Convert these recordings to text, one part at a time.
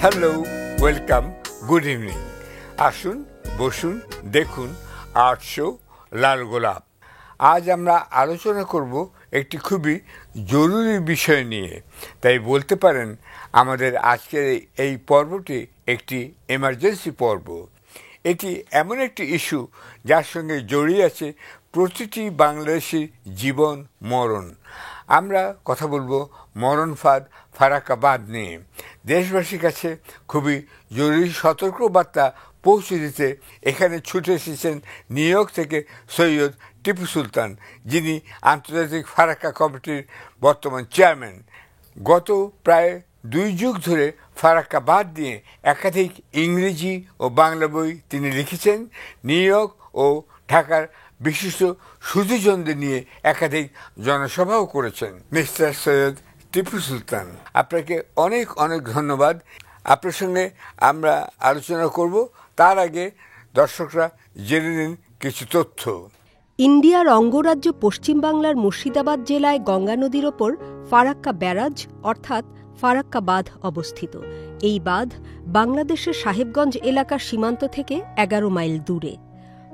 Hello, welcome, good evening. আসুন, বসুন, দেখুন আর্ট শো লাল গোলাপ। আজ আমরা আলোচনা করব একটি খুবই জরুরি বিষয় নিয়ে। তাই বলতে পারেন আমাদের আজকের এই পর্বটি একটি এমার্জেন্সি পর্ব। এটি এমন একটি ইস্যু যার সঙ্গে জড়িয়ে আছে প্রতিটি বাংলাদেশি জীবন মরণ। আমরা কথা বলবো মরণ ফাঁদ ফারাক্কা বাঁধ নিয়ে। দেশবাসীর কাছে খুবই জরুরি সতর্কবার্তা পৌঁছে দিতে এখানে ছুটে এসেছেন নিউ ইয়র্ক থেকে সৈয়দ টিপু সুলতান, যিনি আন্তর্জাতিক ফারাক্কা কমিটির বর্তমান চেয়ারম্যান। গত প্রায় 2 যুগ ধরে ফারাক্কা বাঁধ নিয়ে একাধিক ইংরেজি ও বাংলা বই তিনি লিখেছেন। নিউ ইয়র্ক ও ঢাকার বিশিষ্ট সুধীজনদের নিয়ে একাধিক জনসভাও করেছেন। মিস্টার সৈয়দ টিপু সুলতান, আপনাকে অনেক অনেক ধন্যবাদ। আপনার সঙ্গে আমরা আলোচনা করব। তার আগে দর্শকরা জেনে নিন কিছু তথ্য। ইন্ডিয়ার অঙ্গরাজ্য পশ্চিমবাংলার মুর্শিদাবাদ জেলায় গঙ্গা নদীর ওপর ফারাক্কা ব্যারাজ অর্থাৎ ফারাক্কা বাঁধ অবস্থিত। এই বাঁধ বাংলাদেশের সাহেবগঞ্জ এলাকার সীমান্ত থেকে 11 মাইল দূরে।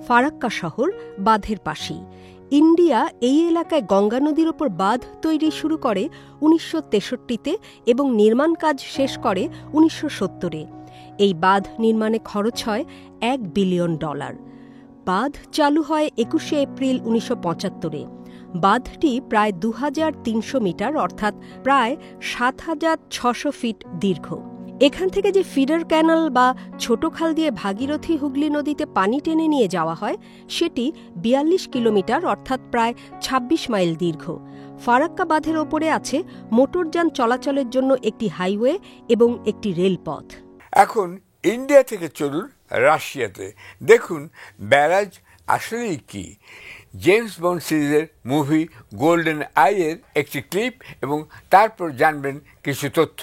ফারাক্কা শহর বাঁধের পাশেই। ইন্ডিয়া এই এলাকায় গঙ্গা নদীর ওপর বাঁধ তৈরি শুরু করে 1963-তে এবং নির্মাণ কাজ শেষ করে 1970-এ। এই বাঁধ নির্মাণে খরচ হয় $1 বিলিয়ন। বাঁধ চালু হয় 21শে এপ্রিল 1975-এ। বাঁধটি প্রায় 2300 মিটার অর্থাৎ প্রায় 7600 ফিট দীর্ঘ। এখান থেকে যে ফিডার ক্যানাল বা ছোট খাল দিয়ে ভাগীরথী হুগলি নদীতে পানি টেনে নিয়ে যাওয়া হয় সেটি 42 কিলোমিটার অর্থাৎ প্রায় 26 মাইল দীর্ঘ। ফারাক্কা বাঁধের ওপরে আছে মোটরযান চলাচলের জন্য একটি হাইওয়ে এবং একটি রেলপথ। এখন ইন্ডিয়া থেকে চলুন রাশিয়াতে। দেখুন ব্যারাজ আসলেই কি। জেমস বন্ড সিরিজের মুভি গোল্ডেন আইয়ের একটি ক্লিপ এবং তারপর জানবেন কিছু তথ্য।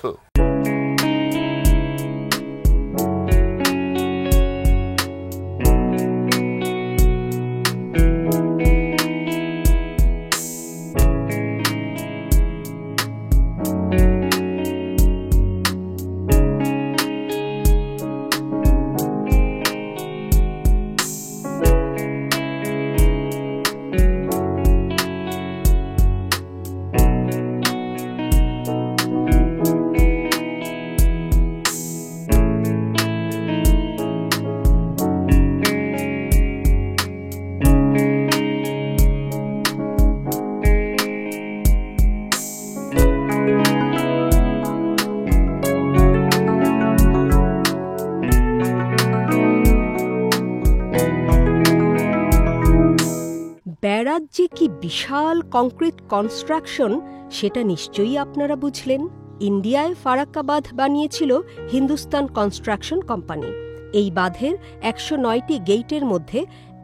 ব্যারাজ যে কি বিশাল কংক্রিট কনস্ট্রাকশন সেটা নিশ্চয়ই আপনারা বুঝলেন। ইন্ডিয়ায় ফারাক্কা বাঁধ বানিয়েছিল হিন্দুস্তান কনস্ট্রাকশন কোম্পানি। এই বাঁধের 109টি গেইটের মধ্যে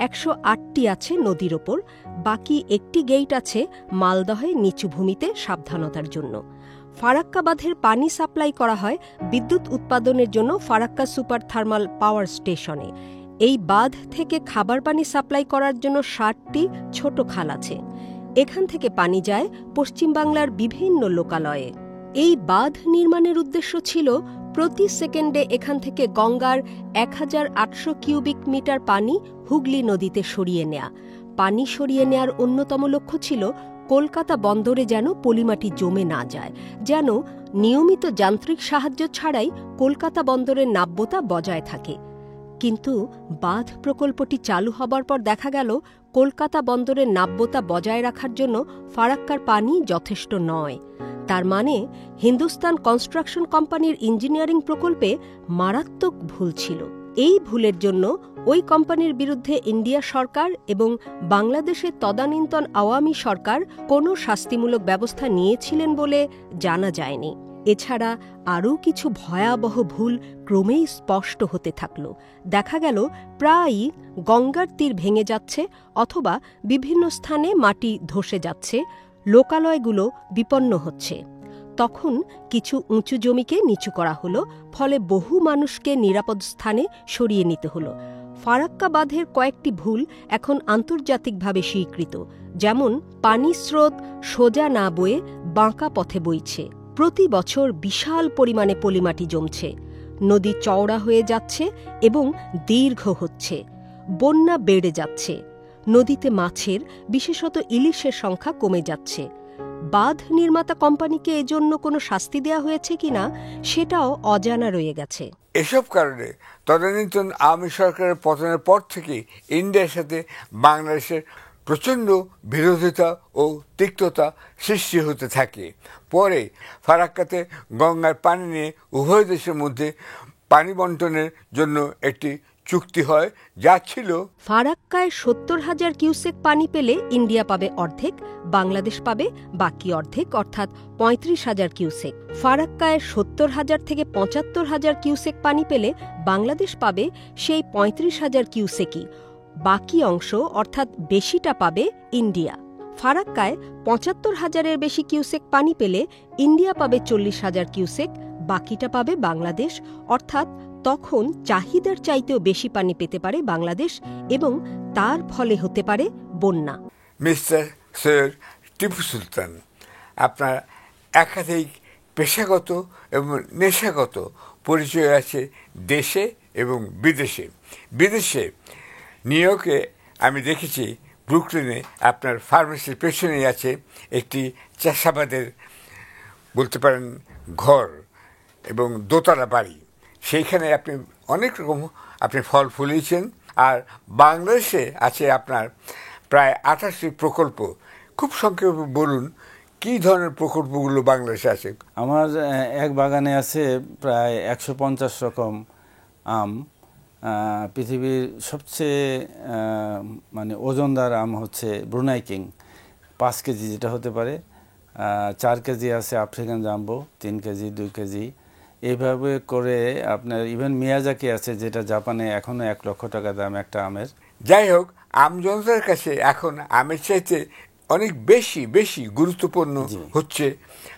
108টি আছে নদীর ওপর, বাকি একটি গেইট আছে মালদহে নিচু ভূমিতে সাবধানতার জন্য। ফারাক্কা বাঁধের পানি সাপ্লাই করা হয় বিদ্যুৎ উৎপাদনের জন্য ফারাক্কা সুপার থার্মাল পাওয়ার স্টেশনে। এই বাঁধ থেকে খাবার পানি সাপ্লাই করার জন্য 60টি ছোট খাল আছে। এখান থেকে পানি যায় পশ্চিমবাংলার বিভিন্ন লোকালয়ে। এই বাঁধ নির্মাণের উদ্দেশ্য ছিল প্রতি সেকেন্ডে এখান থেকে গঙ্গার 1800 কিউবিক মিটার পানি হুগলি নদীতে সরিয়ে নেয়া। পানি সরিয়ে নেয়ার অন্যতম লক্ষ্য ছিল কলকাতা বন্দরে যেন পলিমাটি জমে না যায়, যেন নিয়মিত যান্ত্রিক সাহায্য ছাড়াই কলকাতা বন্দরের নাব্যতা বজায় থাকে। কিন্তু বাঁধ প্রকল্পটি চালু হবার পর দেখা গেল কলকাতা বন্দরের নাব্যতা বজায় রাখার জন্য ফারাক্কার পানি যথেষ্ট নয়। তার মানে হিন্দুস্তান কনস্ট্রাকশন কোম্পানির ইঞ্জিনিয়ারিং প্রকল্পে মারাত্মক ভুল ছিল। এই ভুলের জন্য ওই কোম্পানির বিরুদ্ধে ইন্ডিয়া সরকার এবং বাংলাদেশের তদানীন্তন আওয়ামী সরকার কোনো শাস্তিমূলক ব্যবস্থা নিয়েছিলেন বলে জানা যায়নি। এছাড়া আরও কিছু ভয়াবহ ভুল ক্রমেই স্পষ্ট হতে থাকল। দেখা গেল প্রায়ই গঙ্গার তীর ভেঙে যাচ্ছে অথবা বিভিন্ন স্থানে মাটি ধসে যাচ্ছে, লোকালয়গুলো বিপন্ন হচ্ছে। তখন কিছু উঁচু জমিকে নিচু করা হলো, ফলে বহু মানুষকে নিরাপদ স্থানে সরিয়ে নিতে হলো। ফারাক্কা বাঁধের কয়েকটি ভুল এখন আন্তর্জাতিকভাবে স্বীকৃত, যেমন পানির স্রোত সোজা না বয়ে বাঁকা পথে বইছে, প্রতি বছর বিশাল পরিমাণে পলিমাটি জমছে, নদী চওড়া হয়ে যাচ্ছে এবং দীর্ঘ হচ্ছে, বন্যা বেড়ে যাচ্ছে, নদীতে মাছের বিশেষত ইলিশের সংখ্যা কমে যাচ্ছে। বাঁধ নির্মাতা কোম্পানিকে এজন্য কোনো শাস্তি দেওয়া হয়েছে কিনা সেটাও অজানা রয়ে গেছে। এসব কারণে তদানীন্তন আওয়ামী সরকারের পতনের পর থেকে ইন্ডিয়ার সাথে বাংলাদেশের প্রচণ্ড বিরোধিতা ও তিক্ততা সৃষ্টি হতে থাকে। পরে ফারাক্কাতে গঙ্গার পানি নিয়ে উভয় দেশের মধ্যে পানি বন্টনের জন্য একটি চুক্তি হয়, যা ছিল ফারাক্কায় ৭০,০০০ কিউসেক পানি পেলে ইন্ডিয়া পাবে অর্ধেক, বাংলাদেশ পাবে বাকি অর্ধেক অর্থাৎ ৩৫,০০০ কিউসেক। ফারাক্কায় ৭০,০০০ থেকে ৭৫,০০০ কিউসেক পানি পেলে বাংলাদেশ পাবে সেই ৩৫,০০০ কিউসেকই, বাকি অংশ অর্থাৎ বেশিটা পাবে ইন্ডিয়া। ফারাক্কায় ৭৫,০০০-এর বেশি কিউসেক পানি পেলে ইন্ডিয়া পাবে ৪০,০০০ কিউসেক, বাকিটা পাবে বাংলাদেশ, অর্থাৎ তখন চাহিদার চাইতেও বেশি পানি পেতে পারে বাংলাদেশ এবং তার ফলে হতে পারে বন্যা। মিস্টার সৈয়দ টিপু সুলতান, আপনার একাধিক পেশাগত এবং নেশাগত পরিচয় আছে দেশে এবং বিদেশে। বিদেশে নিউ ইয়র্কে আমি দেখেছি ব্রুকলিনে আপনার ফার্মেসির পেছনেই আছে একটি চাষাবাদের বলতে পারেন ঘর এবং দোতলা বাড়ি। সেইখানে আপনি অনেক রকম আপনি ফল ফলিয়েছেন। আর বাংলাদেশে আছে আপনার প্রায় ২৮টি প্রকল্প। খুব সংক্ষেপে বলুন কী ধরনের প্রকল্পগুলো বাংলাদেশে আছে? আমার এক বাগানে আছে প্রায় ১৫০ রকম আম। পৃথিবীর সবচেয়ে মানে ওজনদার আম হচ্ছে ব্রুনাই কিং, ৫ কেজি যেটা হতে পারে। ৪ কেজি আছে আফ্রিকান জাম্বো, ৩ কেজি, ২ কেজি, এইভাবে করে আপনার ইভেন মিয়াজাকি আছে যেটা জাপানে এখনও ১ লক্ষ টাকা দাম একটা আমের। যাই হোক, আমজনতার কাছে এখন আমের চাইতে অনেক বেশি বেশি গুরুত্বপূর্ণ হচ্ছে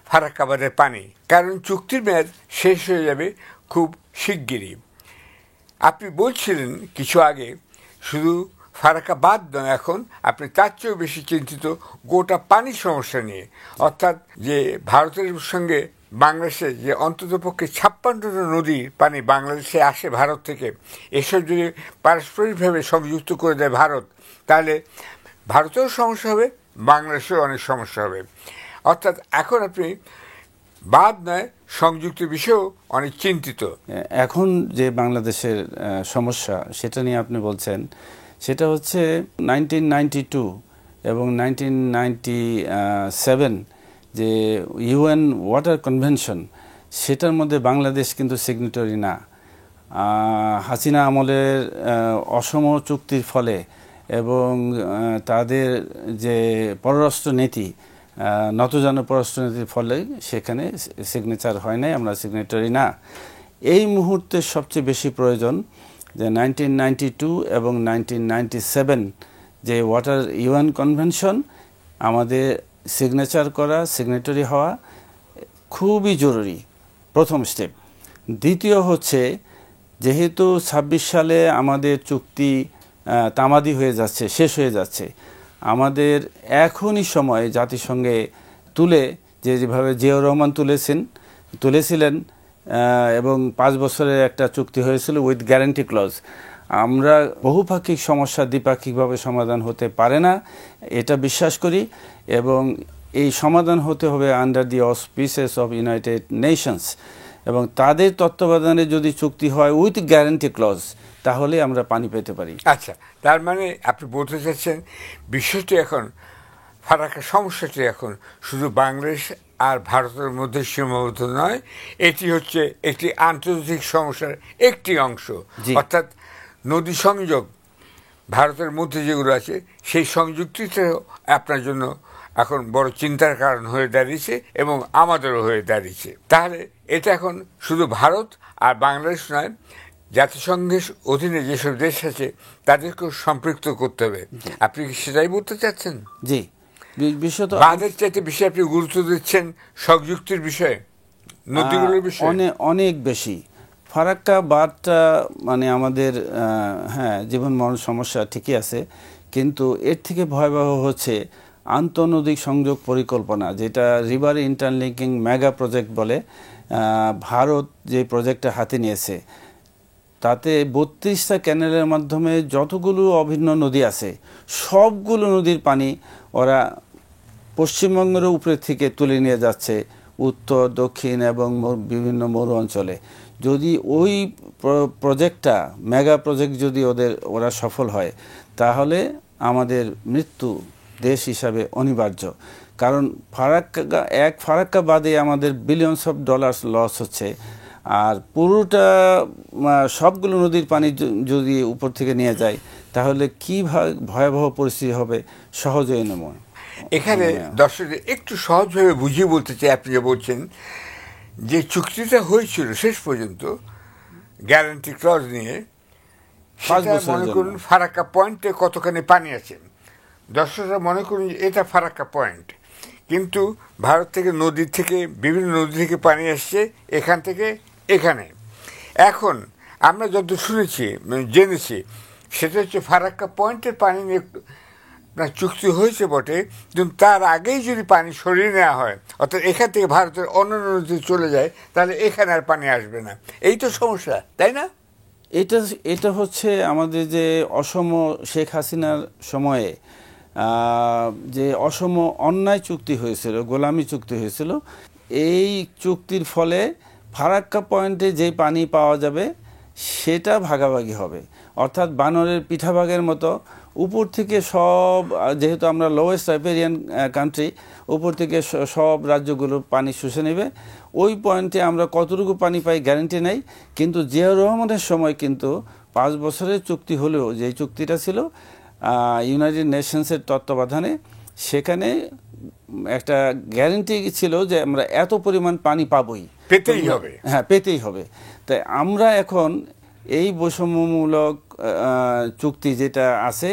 ফারাক্কাবাদের পানি, কারণ চুক্তির মেয়াদ শেষ হয়ে যাবে খুব শিগগিরই। আপনি বলছিলেন কিছু আগে শুধু ফারাক্কাবাদ নয়, এখন আপনি তার চেয়েও বেশি চিন্তিত গোটা পানির সমস্যা নিয়ে, অর্থাৎ যে ভারতের সঙ্গে বাংলাদেশে যে অন্ততপক্ষে ৫৬টা নদীর পানি বাংলাদেশে আসে ভারত থেকে, এসব যদি পারস্পরিকভাবে সংযুক্ত করে দেয় ভারত, তাহলে ভারতেও সমস্যা হবে, বাংলাদেশেও অনেক সমস্যা হবে। অর্থাৎ এখন আপনি বাদ নয় সংযুক্তের বিষয়েও অনেক চিন্তিত। এখন যে বাংলাদেশের সমস্যা সেটা নিয়ে আপনি বলছেন, সেটা হচ্ছে 1992 এবং 1997 যে ইউএন ওয়াটার কনভেনশন, সেটার মধ্যে বাংলাদেশ কিন্তু সিগনেটরি না। হাসিনা আমলের অসম চুক্তির ফলে এবং তাদের যে পররাষ্ট্র নীতি, নতজানু পররাষ্ট্রনীতির ফলে সেখানে সিগনেচার হয় নাই, আমরা সিগনেটরি না। এই মুহূর্তে সবচেয়ে বেশি প্রয়োজন যে 1992 এবং 1997 যে ওয়াটার ইউএন কনভেনশন, আমাদের সিগনেচার করা, সিগনেটরি হওয়া খুবই জরুরি, প্রথম স্টেপ। দ্বিতীয় হচ্ছে, যেহেতু ২৬ সালে আমাদের চুক্তি তামাদি হয়ে যাচ্ছে, শেষ হয়ে যাচ্ছে, আমাদের এখনই সময় জাতিসংঘে তুলে যেভাবে জিয়াউর রহমান তুলেছিলেন এবং ৫ বছরের একটা চুক্তি হয়েছিল উইথ গ্যারান্টি ক্লজ। আমরা বহুপাক্ষিক সমস্যা দ্বিপাক্ষিকভাবে সমাধান হতে পারে না, এটা বিশ্বাস করি, এবং এই সমাধান হতে হবে under the auspices of United Nations, এবং তাদের তত্ত্বাবধানে যদি চুক্তি হয় উইথ গ্যারান্টি ক্লজ, তাহলে আমরা পানি পেতে পারি। আচ্ছা, তার মানে আপনি বলতে চাচ্ছেন বিষয়টি এখন, ফারাক্কা সমস্যাটি এখন শুধু বাংলাদেশ আর ভারতের মধ্যে সীমাবদ্ধ নয়, এটি হচ্ছে একটি আন্তর্জাতিক সমস্যার একটি অংশ। অর্থাৎ নদী সংযোগ ভারতের মধ্যে যেগুলো আছে, সেই সংযুক্তিটাও আপনার জন্য এখন বড় চিন্তার কারণ হয়ে দাঁড়িয়েছে এবং আমাদেরও হয়ে দাঁড়িয়েছে। তাহলে এটা এখন শুধু ভারত আর বাংলাদেশ নয়, জাতিসংঘের অধীনে যেসব দেশ আছে তাদেরকেও সম্পৃক্ত করতে হবে। আপনি কি সেটাই বলতে চাচ্ছেন? জি, বাঁধের চাইতে বেশি আপনি গুরুত্ব দিচ্ছেন সংযুক্তির বিষয়ে, নদীগুলোর বিষয়ে অনেক বেশি। ফারাক্কা বাঁধটা মানে আমাদের হ্যাঁ জীবন মরণ সমস্যা ঠিকই আছে, কিন্তু এর থেকে ভয়াবহ হচ্ছে আন্তঃনদী সংযোগ পরিকল্পনা, যেটা রিভার ইন্টারলিঙ্কিং মেগা প্রজেক্ট বলে। ভারত যে প্রজেক্টটা হাতে নিয়েছে তাতে 32টা ক্যানেলের মাধ্যমে যতগুলো অভিন্ন নদী আছে সবগুলো নদীর পানি ওরা পশ্চিমবঙ্গের উপরে থেকে তুলে নিয়ে যাচ্ছে উত্তর দক্ষিণ এবং বিভিন্ন মরু অঞ্চলে। যদি ওই প্রজেক্টটা মেগা প্রজেক্ট যদি ওরা সফল হয় তাহলে আমাদের মৃত্যু দেশ হিসাবে অনিবার্য। কারণ ফারাক্কা বাদে আমাদের বিলিয়নস অফ ডলার্স লস হচ্ছে, আর পুরোটা সবগুলো নদীর পানি যদি উপর থেকে নিয়ে যায় তাহলে কি ভয়াবহ পরিস্থিতি হবে সহজেই নয়। এখানে দর্শকদের একটু সহজভাবে বুঝিয়ে বলতে চাই, আপনি যে বলছেন যে চুক্তিটা হয়েছিল শেষ পর্যন্ত গ্যারান্টি ক্লজ নিয়ে, মনে করুন ফারাক্কা পয়েন্টে কতখানি পানি আছে, দর্শকরা মনে করুন এটা ফারাক্কা পয়েন্ট, কিন্তু ভারত থেকে নদীর থেকে বিভিন্ন নদী থেকে পানি আসছে এখান থেকে এখানে। এখন আমরা যত শুনেছি জেনেছি সেটা হচ্ছে ফারাক্কা পয়েন্টের পানি নিয়ে চুক্তি হয়েছে বটে, কিন্তু তার আগেই যদি পানি সরিয়ে নেওয়া হয় অর্থাৎ এখান থেকে ভারতের অন্যান্য নদীতে চলে যায় তাহলে এখানে আর পানি আসবে না। এই তো সমস্যা, তাই না? এটা হচ্ছে আমাদের যে অসম শেখ হাসিনার সময়ে যে অসম অন্যায় চুক্তি হয়েছিল, গোলামি চুক্তি হয়েছিল, এই চুক্তির ফলে ফারাক্কা পয়েন্টে যে পানি পাওয়া যাবে সেটা ভাগাভাগি হবে, অর্থাৎ বানরের পিঠাভাগের মতো উপর থেকে সব, যেহেতু আমরা লোয়েস্ট রাইপেরিয়ান কান্ট্রি, উপর থেকে সব রাজ্যগুলো পানি শুষে নেবে। ওই পয়েন্টে আমরা কতটুকু পানি পাই গ্যারান্টি নেই, কিন্তু জিয়াউর রহমানের সময় কিন্তু 5 বছরের চুক্তি হলেও যে চুক্তিটা ছিল ইউনাইটেড নেশনসের তত্ত্বাবধানে, সেখানে একটা গ্যারান্টি ছিল যে আমরা এত পরিমাণ পানি পাবই, পেতেই হবে। হ্যাঁ, পেতেই হবে। তাই আমরা এখন এই বৈষম্যমূলক চুক্তি যেটা আছে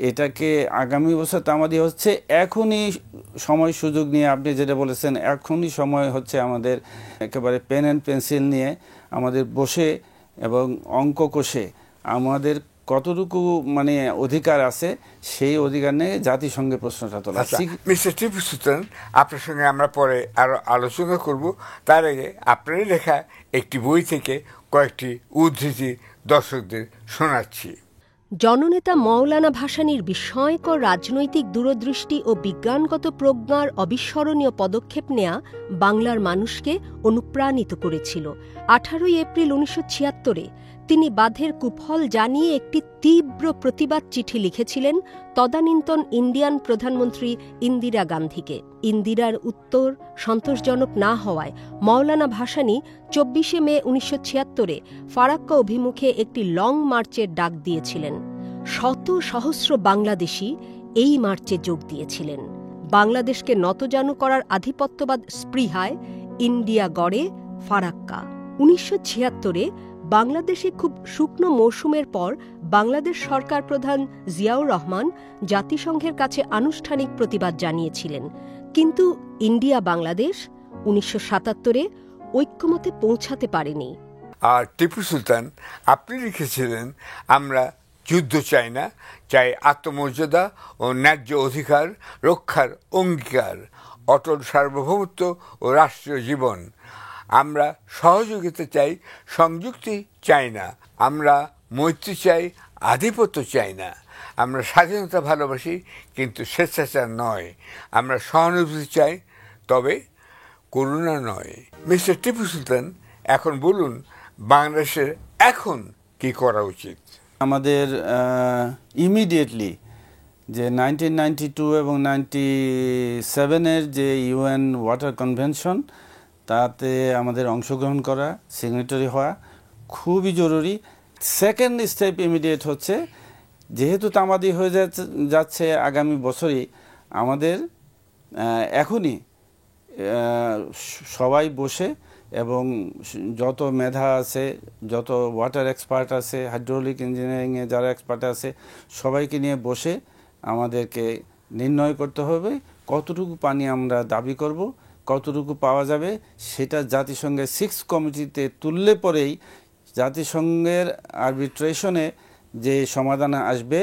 এটাকে আগামী বছর তামাদি হচ্ছে, এখনই সময় সুযোগ নিয়ে আপনি যেটা বলেছেন, এখনই সময় হচ্ছে আমাদের একেবারে পেন অ্যান্ড পেন্সিল নিয়ে আমাদের বসে এবং অঙ্ক কষে আমাদের কতটুকু মানে অধিকার আছে সেই অধিকার নিয়ে জাতিসংঘে প্রশ্নটা তোলা। মিস্টার টিপু সুলতান, আপনার সঙ্গে আমরা পরে আরো আলোচনা করব। তার আগে আপনারই লেখা একটি বই থেকে কয়েকটি উদ্ধৃতি দর্শকদের শোনাচ্ছি। জননেতা মওলানা ভাসানীর বিস্ময়কর রাজনৈতিক দূরদৃষ্টি ও বিজ্ঞানগত প্রজ্ঞার অবিস্মরণীয় পদক্ষেপ নেয়া বাংলার মানুষকে অনুপ্রাণিত করেছিল। 18 এপ্রিল 1976-এ তিনি বাঁধের কুফল জানিয়ে একটি তীব্র প্রতিবাদ চিঠি লিখেছিলেন তদানীন্তন ইন্ডিয়ান প্রধানমন্ত্রী ইন্দিরা গান্ধীকে। ইন্দিরার উত্তর সন্তোষজনক না হওয়ায় মওলানা ভাসানী 24 মে 1976-এ ফারাক্কা অভিমুখে একটি লং মার্চের ডাক দিয়েছিলেন। শত সহস্র বাংলাদেশি এই মার্চে যোগ দিয়েছিলেন। বাংলাদেশকে নতজানু করার আধিপত্যবাদ স্পৃহায় ইন্ডিয়া গড়ে ফারাক্কা। 1976-এ বাংলাদেশে খুব শুকনো মৌসুমের পর বাংলাদেশ সরকার প্রধান জিয়াউর রহমান জাতিসংঘের কাছে আনুষ্ঠানিক প্রতিবাদ জানিয়েছিলেন, কিন্তু ইন্ডিয়া বাংলাদেশ 1977-এ ঐক্যমতে পৌঁছাতে পারেনি। আর টিপু সুলতান, আপনি লিখেছিলেন, আমরা যুদ্ধ চাই না, চাই আত্মমর্যাদা ও ন্যায্য অধিকার রক্ষার অঙ্গীকার, অটল সার্বভৌমত্ব ও রাষ্ট্রীয় জীবন। আমরা সহযোগিতা চাই, সংযুক্তি চাই না। আমরা মৈত্রী চাই, আধিপত্য চাই না। আমরা স্বাধীনতা ভালোবাসি, কিন্তু স্বেচ্ছাচার নয়। আমরা সহানুভূতি চাই, তবে করুণা নয়। মিস্টার টিপু সুলতান, এখন বলুন বাংলাদেশের এখন কি করা উচিত? আমাদের ইমিডিয়েটলি যে 1992 এবং 97-এর যে ইউএন ওয়াটার কনভেনশন, তাতে আমাদের অংশগ্রহণ করা, সিগনেটারি হওয়া খুবই জরুরি। সেকেন্ড স্টেপ ইমিডিয়েট হচ্ছে, যেহেতু তামাদি হয়ে যাচ্ছে আগামী বছরই, আমাদের এখনই সবাই বসে এবং যত মেধা আছে, যত ওয়াটার এক্সপার্ট আছে, হাইড্রোলিক ইঞ্জিনিয়ারিংয়ে যারা এক্সপার্ট আছে, সবাইকে নিয়ে বসে আমাদেরকে নির্ণয় করতে হবে কতটুকু পানি আমরা দাবি করব, কতটুকু পাওয়া যাবে। সেটা জাতিসংঘের 6 কমিটিতে তুললে পরেই জাতিসংঘের আরবিট্রেশনে যে সমাধান আসবে,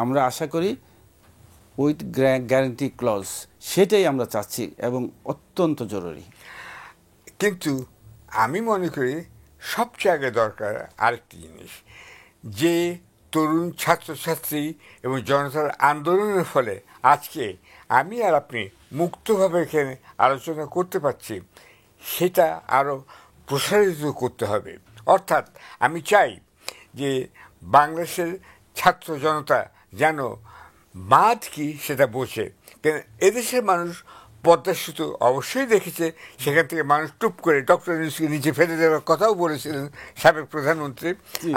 আমরা আশা করি উইথ গ্যারান্টি ক্লজ, সেটাই আমরা চাচ্ছি এবং অত্যন্ত জরুরি। কিন্তু আমি মনে করি সবচেয়ে আগে দরকার আরেকটি জিনিস, যে তরুণ ছাত্রছাত্রী এবং জনতার আন্দোলনের ফলে আজকে আমি আর আপনি মুক্তভাবে এখানে আলোচনা করতে পারছি, সেটা আরও প্রসারিত করতে হবে। অর্থাৎ আমি চাই যে বাংলাদেশের ছাত্র জনতা যেন বাঁধ কি সেটা বোঝে। কেন এদেশের মানুষ পদ্মা সেতু অবশ্যই দেখেছে, সেখান থেকে মানুষ টুপ করে ডক্টর ইউনূসকে নিচে ফেলে দেওয়ার কথাও বলেছিলেন সাবেক প্রধানমন্ত্রী,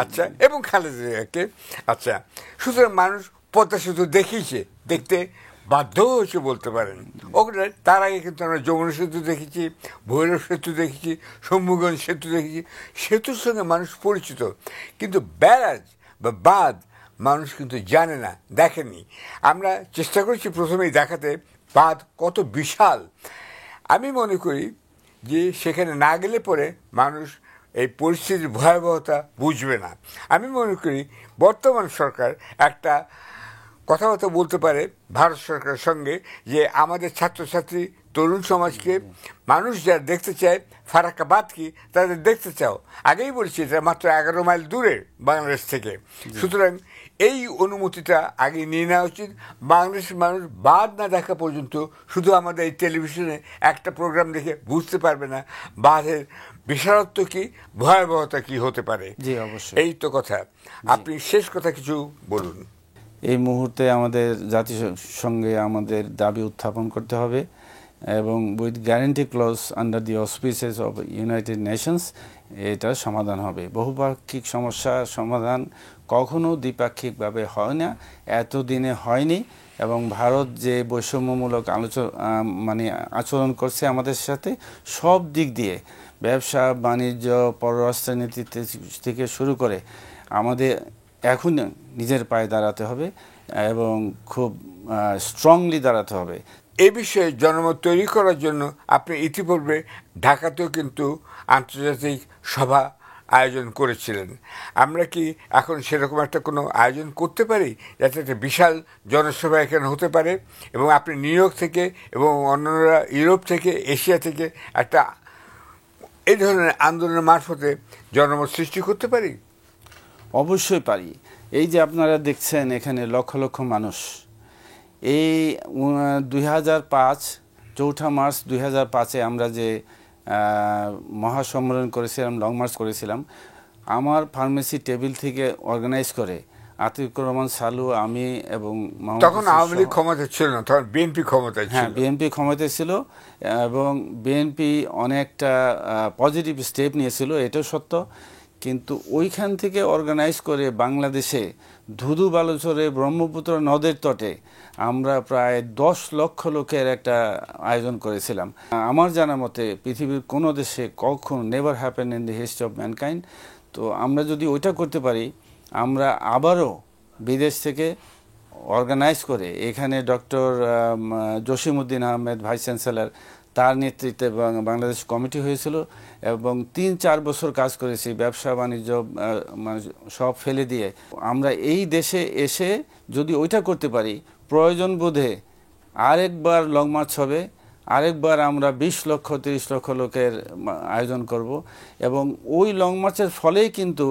আচ্ছা, এবং খালেদা জিয়াকে। আচ্ছা, সুতরাং মানুষ পদ্মা সেতু দেখিয়েছে, দেখতে বাধ্য হয়েছে বলতে পারেন। ওখানে তার আগে কিন্তু আমরা যমুনা সেতু দেখেছি, ভৈরব সেতু দেখেছি, শম্ভুগঞ্জ সেতু দেখেছি। সেতুর সঙ্গে মানুষ পরিচিত, কিন্তু ব্যারাজ বা বাঁধ মানুষ কিন্তু জানে না, দেখেনি। আমরা চেষ্টা করেছি প্রথমেই দেখাতে বাঁধ কত বিশাল। আমি মনে করি যে সেখানে না গেলে পরে মানুষ এই পরিস্থিতির ভয়াবহতা বুঝবে না। আমি মনে করি বর্তমান সরকার একটা কথাবার্তা বলতে পারে ভারত সরকারের সঙ্গে, যে আমাদের ছাত্রছাত্রী তরুণ সমাজকে মানুষ যারা দেখতে চায়, ফারাক্কা বাঁধ কি তাদের দেখতে চাও। আগেই বলছি এটা মাত্র 11 মাইল দূরে বাংলাদেশ থেকে। সুতরাং এই অনুমতিটা আগে নিয়ে নেওয়া উচিত। বাংলাদেশের মানুষ বাঁধ না দেখা পর্যন্ত শুধু আমাদের এই টেলিভিশনে একটা প্রোগ্রাম দেখে বুঝতে পারবে না বাঁধের বিশালত্ব কি, ভয়াবহতা কি হতে পারে। জি, অবশ্যই। এই তো কথা। আপনি শেষ কথা কিছু বলুন। এই মুহূর্তে আমাদের জাতিসংঘে আমাদের দাবি উত্থাপন করতে হবে, এবং with guarantee clause under the auspices of United Nations এটার সমাধান হবে। বহুপাক্ষিক সমস্যার সমাধান কখনো দ্বিপাক্ষিকভাবে হয় না, এতদিনে হয়নি। এবং ভারত যে বৈষম্যমূলক আচরণ করছে আমাদের সাথে সব দিক দিয়ে, ব্যবসা বাণিজ্য, পররাষ্ট্রনীতি থেকে শুরু করে, আমাদের এখন নিজের পায়ে দাঁড়াতে হবে এবং খুব স্ট্রংলি দাঁড়াতে হবে। এ বিষয়ে জনমত তৈরি করার জন্য আপনি ইতিপূর্বে ঢাকাতেও কিন্তু আন্তর্জাতিক সভা আয়োজন করেছিলেন। আমরা কি এখন সেরকম একটা কোনো আয়োজন করতে পারি যাতে একটা বিশাল জনসভা এখানে হতে পারে, এবং আপনি নিউ ইয়র্ক থেকে এবং অন্যরা ইউরোপ থেকে, এশিয়া থেকে একটা এই ধরনের আন্দোলনের মারফতে জনমত সৃষ্টি করতে পারি? অবশ্যই পারি। এই যে আপনারা দেখছেন এখানে লক্ষ লক্ষ মানুষ, এই 2005 চৌঠা মার্চ 2005-এ আমরা যে মহাসম্মেলন করেছিলাম, লং মার্চ করেছিলাম, আমার ফার্মেসি টেবিল থেকে অর্গানাইজ করে আতিকুর রহমান সালু, আমি এবং তখন আওয়ামী লীগ ক্ষমতা ছিল না, তখন বিএনপি ক্ষমতায় ছিল। হ্যাঁ, বিএনপি ক্ষমতায় ছিল, এবং বিএনপি অনেকটা পজিটিভ স্টেপ নিয়েছিল, এটাও সত্য। কিন্তু ওইখান থেকে অর্গানাইজ করে বাংলাদেশে ধুধু বালুচরে ব্রহ্মপুত্র নদের তটে আমরা প্রায় 10 লক্ষ লোকের একটা আয়োজন করেছিলাম। আমার জানা মতে পৃথিবীর কোনো দেশে কখনো never happen in the history of mankind. তো আমরা যদি ওইটা করতে পারি, আমরা আবারও বিদেশ থেকে অর্গানাইজ করে এখানে doctor Jasimuddin Ahmed vice chancellor, তার নেতৃত্বে বাংলাদেশ কমিটি হয়েছিল, এবং 3-4 বছর কাজ করেছি, ব্যবসা বাণিজ্য সব ফেলে দিয়ে। আমরা এই দেশে এসে যদি ওইটা করতে পারি, প্রয়োজন বোধে আরেকবার লং মার্চ হবে, আরেকবার আমরা 20 লক্ষ 30 লক্ষ লোকের আয়োজন করব। এবং ওই লং মার্চের ফলেই কিন্তু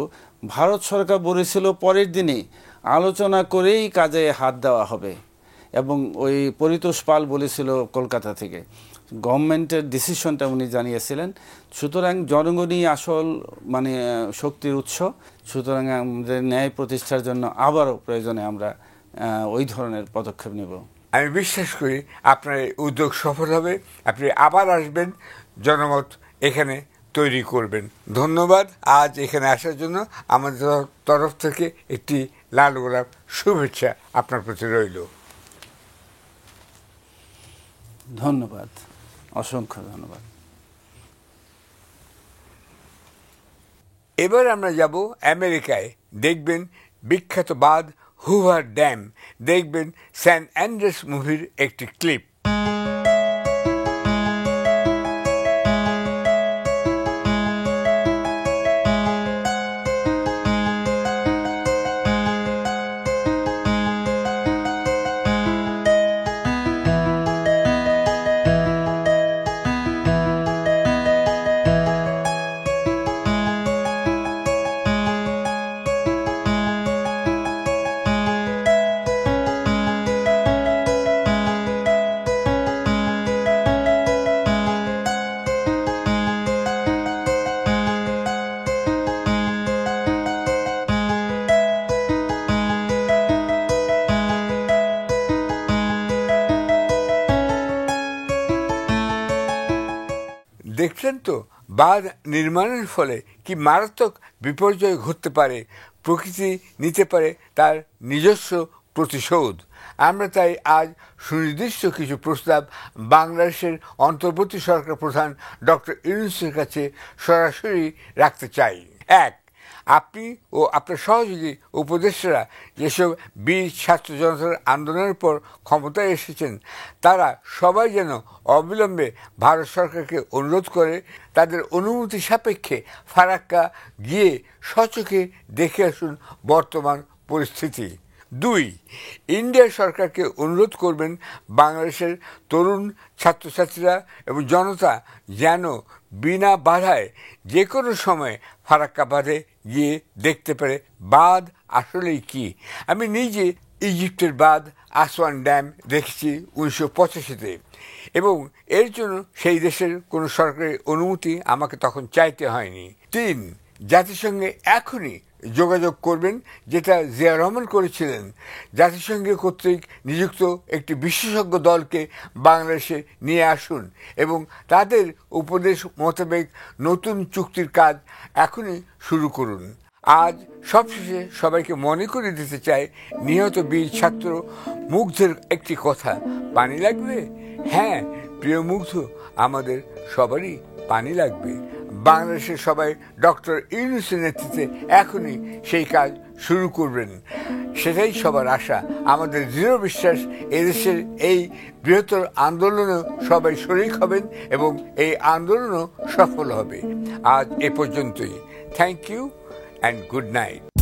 ভারত সরকার বলেছিল পরের দিনই আলোচনা করেই কাজে হাত দেওয়া হবে, এবং ওই পরিতোষ পাল বলেছিল কলকাতা থেকে, গভর্নমেন্টের ডিসিশনটা উনি জানিয়েছিলেন। সুতরাং জনগণই আসল শক্তির উৎস। সুতরাং আমাদের ন্যায় প্রতিষ্ঠার জন্য আবারও প্রয়োজনে আমরা ওই ধরনের পদক্ষেপ নেব। আমি বিশ্বাস করি আপনার এই উদ্যোগ সফল হবে, আপনি আবার আসবেন, জনমত এখানে তৈরি করবেন। ধন্যবাদ আজ এখানে আসার জন্য। আমাদের তরফ থেকে একটি লাল গোলাপ শুভেচ্ছা আপনার প্রতি রইল। ধন্যবাদ, অসংখ্য ধন্যবাদ। এবার আমরা যাব আমেরিকায়। দেখবেন বিখ্যাত বাঁধ হুভার ড্যাম, দেখবেন স্যান অ্যান্ড্রেস মুভির একটি ক্লিপ। দেখছেন তো বাঁধ নির্মাণের ফলে কি মারাত্মক বিপর্যয় ঘটতে পারে, প্রকৃতি নিতে পারে তার নিজস্ব প্রতিশোধ। আমরা তাই আজ সুনির্দিষ্ট কিছু প্রস্তাব বাংলাদেশের অন্তর্বর্তী সরকার প্রধান ডক্টর ইউনূসের কাছে সরাসরি রাখতে চাই। এক, আপনি ও আপনার সহযোগী উপদেষ্টারা যেসব বীর ছাত্র জনতার আন্দোলনের পর ক্ষমতায় এসেছেন তারা সবাই যেন অবিলম্বে ভারত সরকারকে অনুরোধ করে তাদের অনুমতি সাপেক্ষে ফারাক্কা গিয়ে স্বচক্ষে দেখে আসুন বর্তমান পরিস্থিতি। দুই, ইন্ডিয়া সরকারকে অনুরোধ করবেন বাংলাদেশের তরুণ ছাত্রছাত্রীরা এবং জনতা যেন বিনা বাধায় যে কোনো সময় ফারাক্কা বাঁধে গিয়ে দেখতে পারে বাঁধ আসলেই কি। আমি নিজে ইজিপ্টের বাঁধ আসওয়ান ড্যাম দেখেছি 1985-তে, এবং এর জন্য সেই দেশের কোনো সরকারি অনুমতি আমাকে তখন চাইতে হয়নি। তিন, জাতিসংঘে এখনই যোগাযোগ করবেন, যেটা জিয়া রহমান করেছিলেন। জাতিসংঘ কর্তৃক নিযুক্ত একটি বিশেষজ্ঞ দলকে বাংলাদেশে নিয়ে আসুন এবং তাদের উপদেশ মোতাবেক নতুন চুক্তির কাজ এখনই শুরু করুন। আজ সবশেষে সবাইকে মনে করে দিতে চাই নিহত বীর ছাত্র মুগ্ধের একটি কথা, পানি লাগবে? হ্যাঁ প্রিয় মুগ্ধ, আমাদের সবারই পানি লাগবে। বাংলাদেশের সবাই ডক্টর ইউনূসের নেতৃত্বে এখনই সেই কাজ শুরু করবেন, সেটাই সবার আশা। আমাদের দৃঢ় বিশ্বাস এদেশের এই বৃহত্তর আন্দোলনেও সবাই শরিক হবেন এবং এই আন্দোলনও সফল হবে। আজ এ পর্যন্তই। Thank you and good night.